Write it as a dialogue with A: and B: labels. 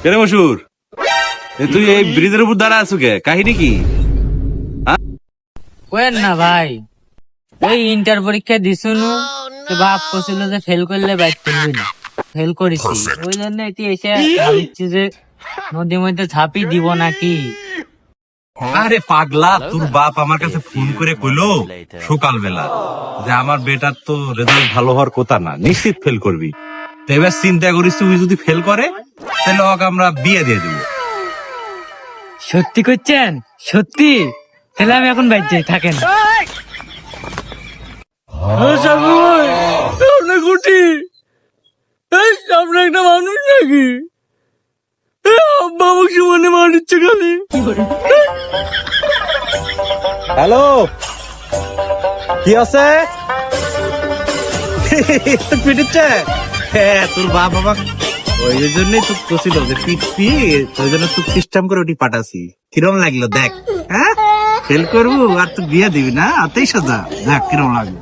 A: কেরে মশুর, তুই এই ব্রিজের উপর দাঁড়া আছো কে? কাহিনী কি?
B: কোয়েন না ভাই, ওই ইন্টার পরীক্ষা দিছুনু, তো বাপ কছিল যে ফেল করলে বাইক তুলবি না, ফেল করেছি। ওই জন্য এটি এসে ভাবছি যে নদীর মধ্যে ঝাঁপি দিব নাকি।
A: আরে পাগলা, তোর বাপ আমার কাছে ফোন করে কইলো সকালবেলা যে আমার বেটার তো রেজাল্ট ভালো হওয়ার কথা না, নিশ্চিত ফেল করবি। তো এবার চিন্তা করিস তুই যদি ফেল করে তাহলে ওকে আমরা বিয়ে দিয়ে দিব।
B: সত্যি করছেন? সত্যি? তাহলে আমি এখন বাইক যাই, থাকেন। আপনার একটা মানুষ নাকি বাবু সুমনে মারিচ্ছে খালি।
A: হ্যালো, কি আছে? পিটিচ্ছে? হ্যাঁ, তোর বাপ বাবা ওই জন্যই তো কছিল যে পিটপি, ওই জন্য তুই সিস্টেম করে ওটি পাঠাছি। কিরম লাগলো দেখ? হ্যাঁ, ফেল করবো আর তুই বিয়ে দিবি না? আতেই সাজা, দেখ কিরম লাগলো।